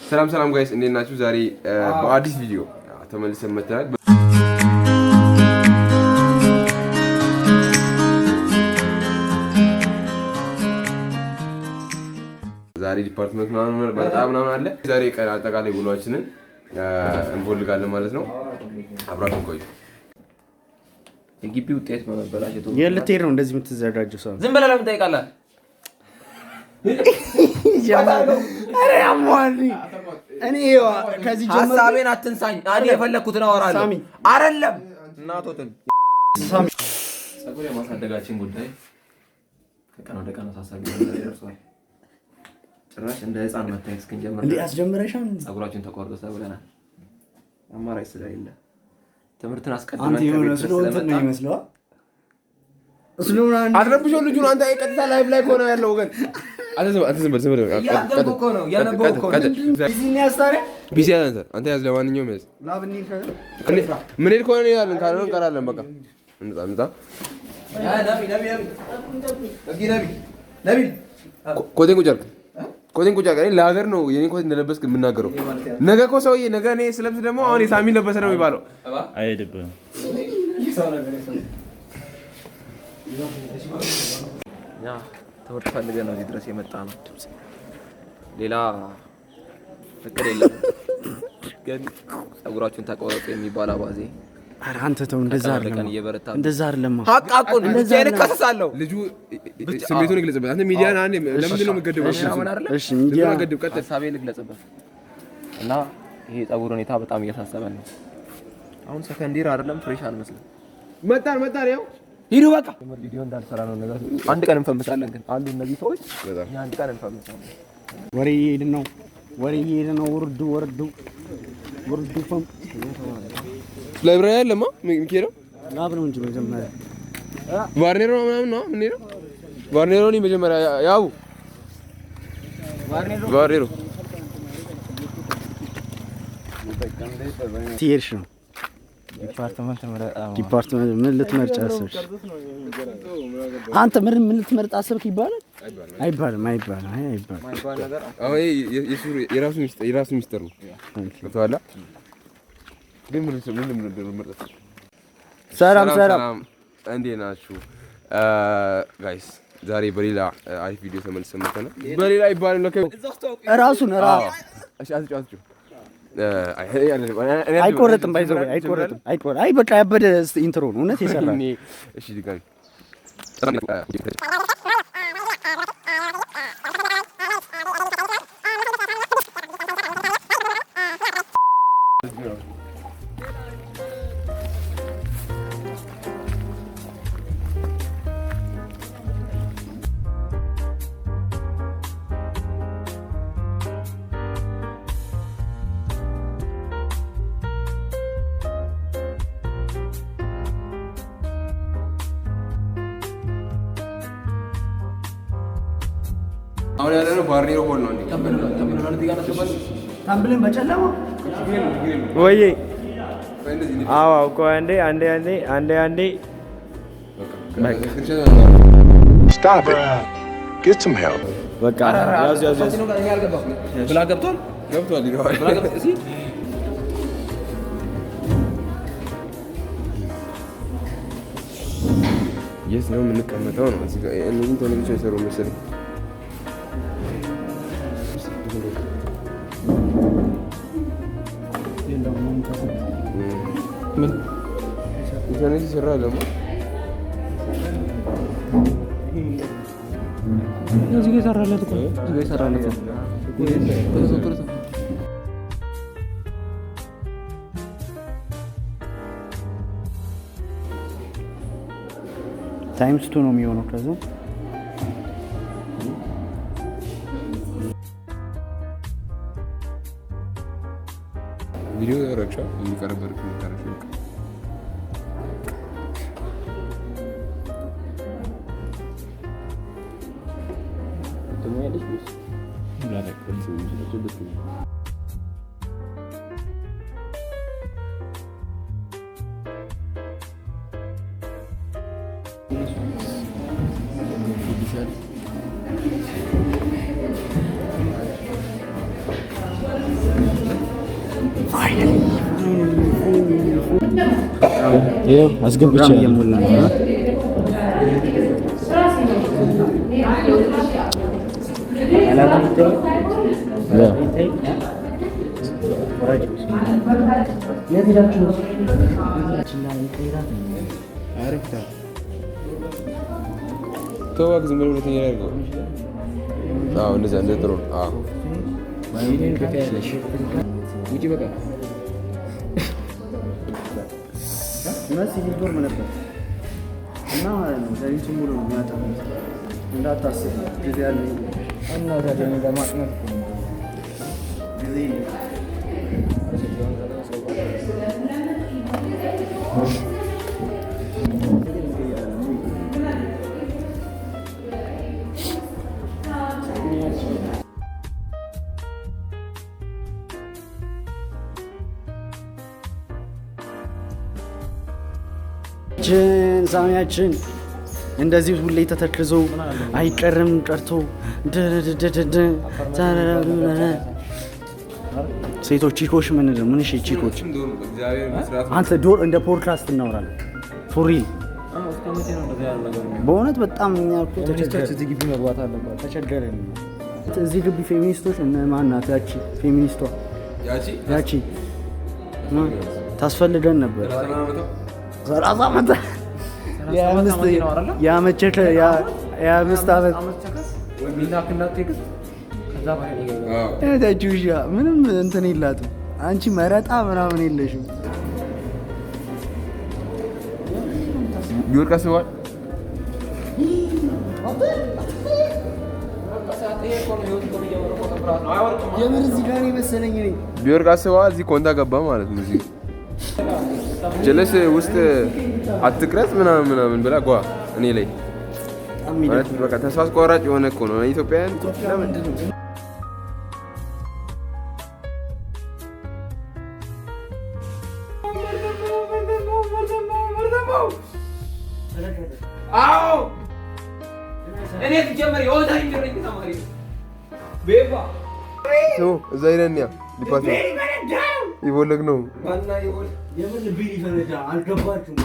ሰላም ሰላም ጋይስ እንዴት ናችሁ? ዛሬ በአዲስ ቪዲዮ ተመልሰን መጥተናል። ዛሬ ዲፓርትመንት በጣም አለ። ዛሬ ቀን አጠቃላይ ውሏችንን እንፈልጋለን ማለት ነው። አብራችሁ ቆዩ። የግቢ ውጤት መበላሸቱ የልትሄድ ነው እንደዚህ የምትዘጋጀው ሰው ዝም ብለህ ለምን ትጠይቃለህ? ኧረ ያሟል። እኔ ከዚህ ጀምሮ ሀሳቤን አትንሳኝ። እኔ የፈለኩትን አወራለሁ አይደለም። እናቶትን ፀጉር የማሳደጋችን ጉዳይ ከቀን ወደ ቀን አሳሳቢ ደርሷል። ጭራሽ እንደ ህፃን መታየት እስክንጀምር እንዴ አስጀምረሻል። ፀጉራችን ተቆርጦ ተብለናል። አማራጭ ስለሌለ ትምህርትን አንተ አስቀድመን የሆነ ስለሆነ ነው ይመስለው ስለሆነ አትረብሽው ልጁን። አንተ ቀጥታ ላይቭ ላይ ሆነ ያለው ወገን ዝም በል ያነበብኩ ነው ቢዚ አንተ ያዝ። ለማንኛውም ያዝ። ምን ሄድ ከሆነ ያለን ካልሆነ እንቀራለን። በቃ እንጣ ኮቴን ቁጭ አድርግ። ለሀገር ነው የኔን ኮት እንደለበስክ የምናገረው። ነገ እኮ ሰውዬ ነገ እኔ ስለብስ ደግሞ አሁን የሳሚ ለበሰ ነው የሚባለው። አይደብም። ትምህርት ፈልገህ ነው እዚህ ድረስ የመጣ ነው። ሌላ ፍቅር የለም። ግን ፀጉራችሁን ተቆረጡ የሚባል አባዜ። ኧረ አንተ ተው፣ እንደዛ አይደለም። እንደዛ አይደለም። ሀቃቁን እንደዛ አይነካሳለሁ። ልጁ ስሜቱን ይግለጽበት። አንተ ሚዲያን አንዴ ለምንድን ነው የምትገድበው? እሺ ሚዲያ ገድብ። ቀጥል። ሀሳቤን ልግለጽበት እና ይሄ ፀጉር ሁኔታ በጣም እያሳሰበን ነው። አሁን ሰከንዲር አይደለም ፍሬሽ አልመስልም። መጣን ያው ሂዱ በቃ። ቪዲዮ እንዳልሰራ ነው ነገር። አንድ ቀን እንፈምሳለን። ግን አንዱ እነዚህ ሰዎች አንድ ቀን እንፈምሳለን። ወሬ እየሄድን ነው። ወርዱ ፈም ላይብራሪ ያለማ ሚኪሮ ላብ ነው እንጂ መጀመሪያ ቫርኔሮ ምናምን ነው ምን ነው ቫርኔሮ ነው መጀመሪያ ያው ቫርኔሮ ትሄድሽ ነው ዲፓርትመንት ምን ልትመርጭ አሰብሽ? አንተ ምን ልትመርጥ አሰብክ ይባላል? አይባልም። የራሱ ሚስጥር ነው። ከተዋላ ግን ምን ልትመርጥ? ሰላም እንዴት ናችሁ ጋይስ? ዛሬ በሌላ አሪፍ ቪዲዮ ተመልሰን መጥተናል። በሌላ ይባላል ነው ራሱን እሺ አትጫወቱ። አይቆረጥም። አይ በቃ ያበደ ኢንትሮ ነው እውነት የሰራ። እሺ ድጋሚ አሁን ያለነው ቫርኔሮ ሆል ነው። ታምብልን በጨለማ ወይ አዎ እኮ አንዴ Stop it. Get some help. በቃ ያዝ ብላ ገብቷል ይገባል። የት ነው የምንቀመጠው? ነው እዚህ ጋር እነዚህ ቴሌቪዥን የሰሩ መሰለኝ። ምን ኢንተርኔት ይሰራል ደግሞ እዚህ ጋር ይሰራለት እኮ ታይምስ 2 ነው የሚሆነው። ከዛ ቪዲዮ ያረቻ የሚቀርበር ከመታረፍ ነው። ደግሞ ያለሽ ነው ይኸው አስገብቻለሁ። የሞላ ነው። ተዋግ ዝም ብሎ ሁለተኛ ላይ ነው። አዎ እንደዛ እንደ ጥሩ አዎ ውጪ በቃ መስጊድ ዶርም ነበር እና ለሊቱ ሙሉ ነው የሚያጠፋው። እንዳታስብ ጊዜ ያለ እና ታዲያ ለማጥናት ጊዜ ሳሚያችን እንደዚህ ሁሌ ተተክዞ አይቀርም ቀርቶ ሴቶች ቺኮች ምን እሺ ቺኮች አንተ ዶር እንደ ፖድካስት እናወራለን ፎሪ በእውነት በጣም እኛ እኮ ተቸገረን። እዚህ ግቢ መግባት አለባት ተቸገረን። እዚህ ግቢ ፌሚኒስቶች እነ ማን ናት ያቺ ፌሚኒስቷ ያቺ ታስፈልገን ነበር 30 ዓመት የአምስት ዓመት ምንም እንትን የላትም። አንቺ መረጣ ምናምን የለሽም። ቢወርቅ አስበዋል። የምር እዚህ ጋር መሰለኝ እኔ ቢወርቅ አስበዋል። እዚህ ኮንታ ገባ ማለት ነው። እዚህ ጀለስ ውስጥ አትቅረጽ ምናምን ብላ ጓ እኔ ላይ ማለት በቃ ተስፋ አስቆራጭ የሆነ እኮ ነው ኢትዮጵያውያን። እዛ ሄደን ያ ዲፓርትመንት ይቦለግ ነው የምን ቢል ይፈነዳ አልገባችሁም።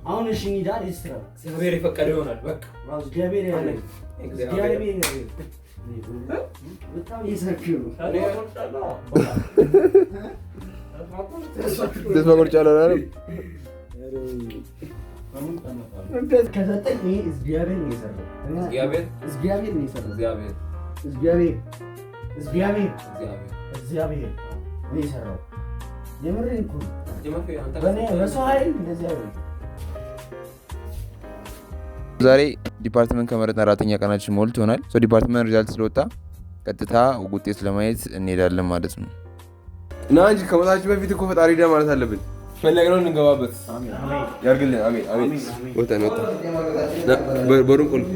አሁን እሺ እንሂድ። ይስራ እግዚአብሔር የፈቀደ ይሆናል። በቃ እግዚአብሔር ያለ እግዚአብሔር በጣም ይሰክሩ ተስፋ ቆርጫለሁ አይደል? ከሰጠኝ ይሄ እግዚአብሔር ነው የሰራው። እግዚአብሔር ነው የሰራው። እግዚአብሔር ነው የሰራው። የምሬን እኮ በሰው ኃይል እንደዚህ አይደለም። ዛሬ ዲፓርትመንት ከመረጥን 4ኛ ቀናችን ሞልቶ ይሆናል። ዲፓርትመንት ሪዛልት ስለወጣ ቀጥታ ውጤት ለማየት እንሄዳለን ማለት ነው። እና እንጂ ከመጣችን በፊት እኮ ፈጣሪ ዳ ማለት አለብን። ፈለግነው እንገባበት ያርግልን። አሜን አሜን። ወጣ በሩን ቁልፍ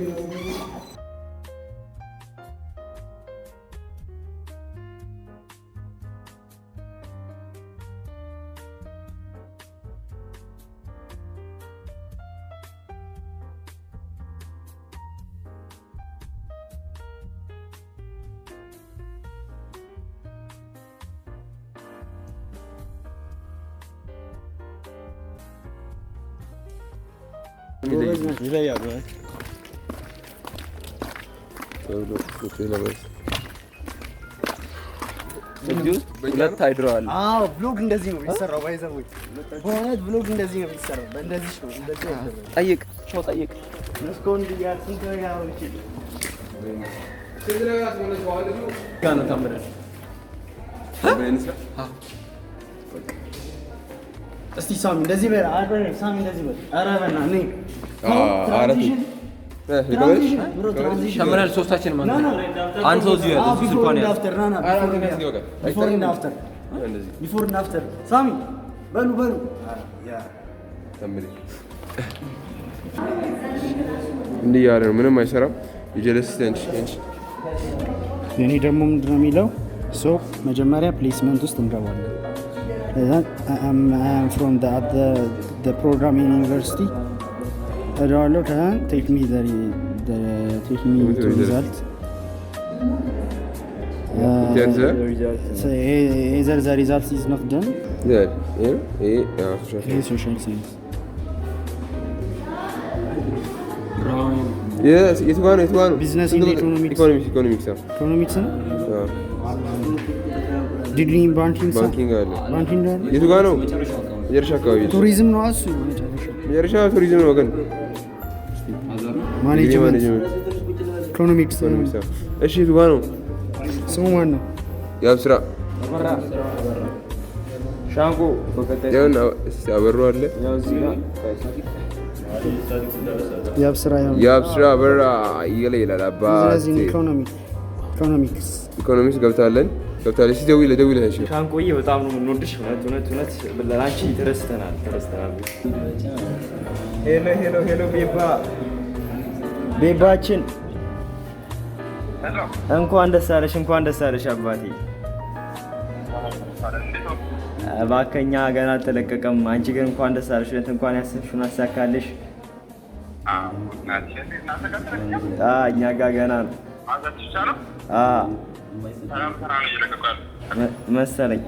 ይለያሉ። ሁለት አይድረዋል። አዎ ብሎግ እንደዚህ ነው የሚሰራው። ባይዘው በእውነት ብሎግ እንደዚህ ነው የሚሰራው። በእንደዚህ ነው እንደዚህ ነው። ጠይቅ ሾው ጠይቅ መስኮንድ ያርኩት ያው እቺ ጋር ታምረ እስቲ ሳሚ እንደዚህ በል። አረ ሳሚ እንደዚህ በል። አረ በና ነኝ ተምረን ሶስታችን ማለት ነው። አንተ እዚህ ያለው እዚህ ስልኳን ያለው ቢፎር እና አፍተር ሳሚ በሉ እንዲህ ያለ ነው። ምንም አይሰራም። የጀለስ ቴንሽ እኔ ደግሞ ምንድን ነው የሚለው መጀመሪያ ፕሌስመንት ውስጥ እንገባለን። ፍሮም ፕሮግራሚንግ ዩኒቨርሲቲ እደዋለሁ። ቴክ ሚ ቱ ሪዛልት Either the result is not done. Social science. Yes, it's one. Business and economics. Economics. Economics ነው? ዲግሪ ባንኪንግ ነው? የቱ ጋር ነው? መጨረሻ አካባቢ ቱሪዝም ነው እሱ። መጨረሻ ቱሪዝም ነው ግን ማኔጅመንት ኢኮኖሚክስ። እሺ የቱ ጋር ነው? ስሙ ማን ነው? ያብስራ ሻንቆ በቀጣይ አበሩ አለ። ያብስራ አበራ ይላል አባት። ኢኮኖሚክስ ገብታለች። ደውለህ እሺ። ሻንቆዬ በጣም ነው የምንወድሽ። እውነት ለአንቺ ተረስተናል። ሄሎ ቤባችን እንኳን ደስ አለሽ አባቴ። እባክህ ገና አልተለቀቀም። አንቺ ግን እንኳን ደስ አለሽ። እንኳን ያሰብሽውን አሳካልሽ። እኛ ጋር ገና ነው መሰለኝ።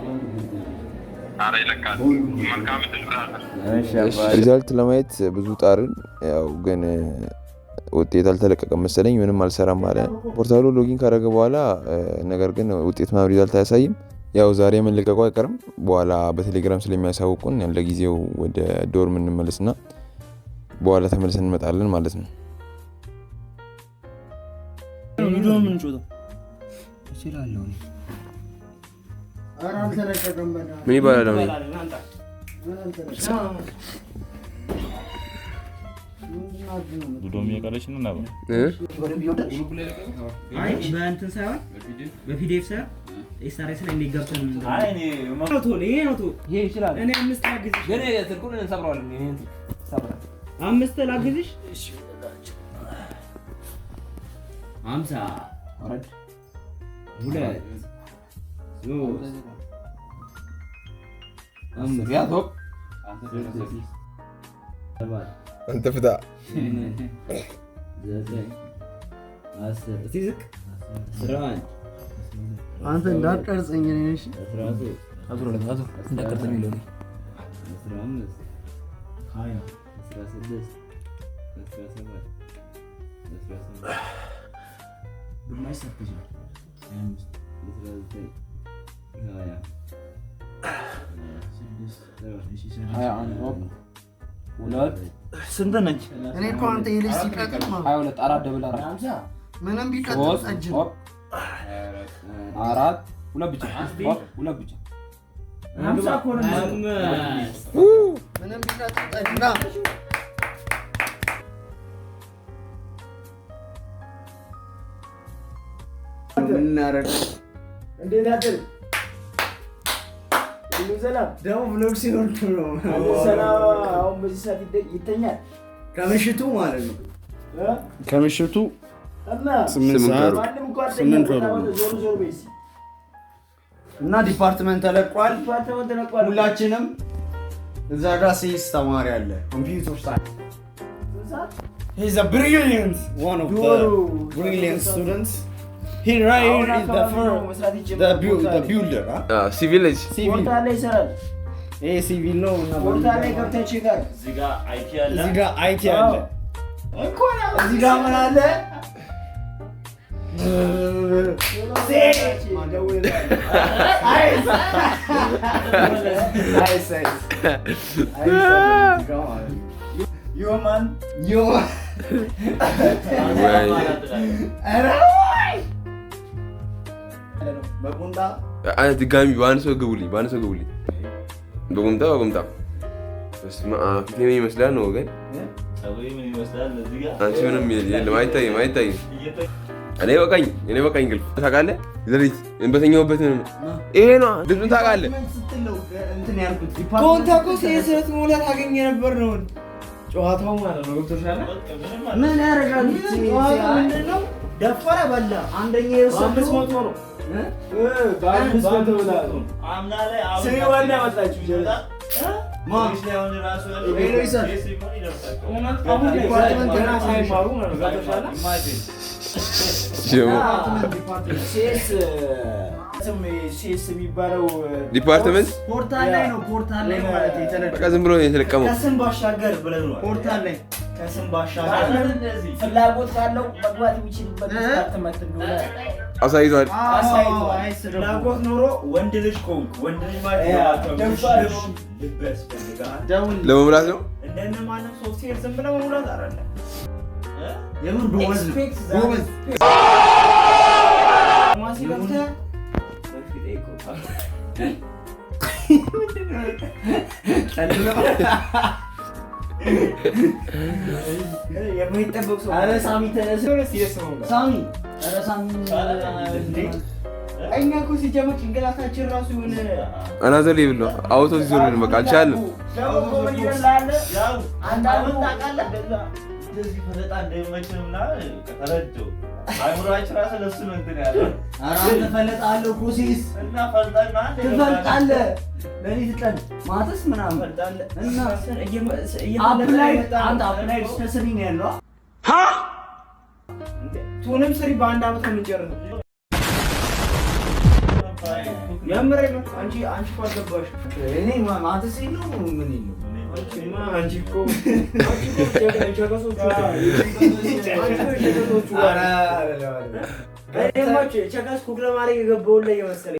ሪዛልት ለማየት ብዙ ጣርን፣ ያው ግን ውጤት አልተለቀቀም መሰለኝ። ምንም አልሰራም አለ ፖርታሉ። ሎጊን ካደረገ በኋላ ነገር ግን ውጤት ምናምን ሪዛልት አያሳይም። ያው ዛሬ መለቀቁ አይቀርም። በኋላ በቴሌግራም ስለሚያሳውቁን ለጊዜው ወደ ዶርም እንመለስና በኋላ ተመልሰን እንመጣለን ማለት ነው። ምን ይባላል ነው? አምስት ላግዝሽ። አምሳ ሁለት አንተ ፍታ አንተ እንዳትቀርጸኝ ነሽ። ስንት ነች? እኔ እኮ አንተ የልጅ ሲቀጥል ማለት 22 4 ደብል 4 ምንም ቢቀጥል ጠጅ ነው። 4 ሁለት ብቻ ሁለት ብቻ 50 እኮ ነው። ምንም ቢቀጥል ጠጅ ነው። እናረግ እንዴት አደረ? ሰላም ደግሞ ብሎግ ሲሆን ነው። ሰላም አሁን በዚህ ሰዓት ይተኛል። ከምሽቱ ማለት ነው። ከምሽቱ 8 ሰዓት እና ዲፓርትመንት ተለቋል። ሁላችንም እዛ ጋር ሴስ ተማሪ አለ ኮምፒውተር ሳይንስ። He's a brilliant one of the brilliant students. He right here is the builder. Civil is portal ላይ ይሰራል። ሲቪል ነው እና portal ላይ ገብተህ ቼካል። እዚህ ጋር አይቲ አለ እንኳን እዚህ ጋር ምን አለ? ድጋሚ በአንድ ሰው ግቡልኝ። በቁምጣ ፊት ምን ይመስላል ነው ወገን? አንቺ ምንም የለም አይታይም። እኔ በቃኝ እንግልፍ ታውቃለህ። ዘሪት በተኛሁበት ይሄ ነው ልብሱን ታውቃለህ። ኮንታኮስ የስረት ሞላት አገኘ ነበር ነው ጨዋታው ማለት ነው። ገብቶሻል? ምን ያደርጋል? ጨዋታው ምንድነው? ደፈረ በላ አንደኛ የወሰደው 500 ነው። በ500 ብላ አምና ላይ ሲወንዳ መጣችሁ ጀላ ማሽ ላይ አሁን ራሱ ኤሎይሳ አሁን ዲፓርትመንት ገና ሳይማሩ ነው። ገብቶሻል? ሴስ የሚባለው ዲፓርትመንት ፖርታል ላይ ነው። ፖርታል ላይ ማለት የተለቀቀ በቃ ዝም ብሎ ነው የተለቀመው። ከስም ባሻገር ብለናል። ፖርታል ላይ ከስም ባሻገር ፍላጎት ካለው መግባት የሚችልበት ዲፓርትመንት እንደሆነ አሳይቷል። ፍላጎት ኖሮ ወንድ ልጅ ከሆንክ ወንድ ልጅ ማለት ለመሙላት ነው። እንደነ ማንም ሶፍትዌር ዝም ብለህ መሙላት አይደለም። የምን ጎበዝ የማይጠበቅ ሰው ኧረ ሳሚ ተነስ ሳሚ ኧረ ሳሚ እኛ እኮ ሲጀመር ጭንቅላታችን ራሱ የሆነ አናዘር ሌብል ነው። አውቶ ሲዞር በቃ አልቻልንም። እንደዚህ ፈለጣ እንደመችምና ከተረጀው አይሙራችን ራስ ለሱ ነው እንትን ያለው አራን ተፈለጣለሁ ፕሮሴስ እና ፈልጣና ትፈልጣለህ ለሊት ቀን ማተስ ምናምን ፈልጣለህ እና አፕላይ አንተ አፕላይ ስሪ ነው ያለው ቱንም ስሪ በአንድ አመት የምንጨርሰው የምሬ ነው። አንቺ እኮ አልገባሽ። እኔ ማተስ ነው ምን ነው አንቺ እኮ ቸገሶቹ ጋር ቸገስ ኩክ ለማድረግ የገባውን ላይ የመሰለኝ